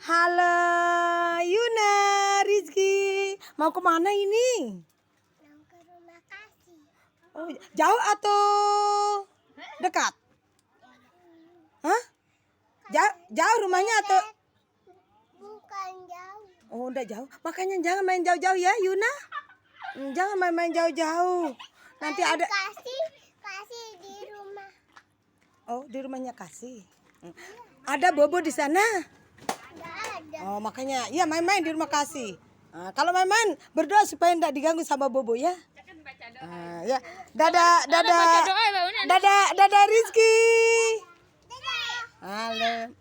Halo, Yuna, Rizky. Mau kemana ini? Mau ke rumah kasih. Oh, jauh atau dekat? Hah? Jauh rumahnya atau? Bukan jauh. Oh, udah jauh. Makanya jangan main jauh-jauh ya, Yuna. Jangan main-main jauh-jauh. Nanti ada. Kasih di rumah. Oh, di rumahnya kasih. Ada Bobo di sana. Nggak ada. Oh, makanya ya main-main di rumah kasih. Kalau main-main berdoa supaya tidak diganggu sama Bobo ya. Ya, dadah Rizky. Dadah. Halo.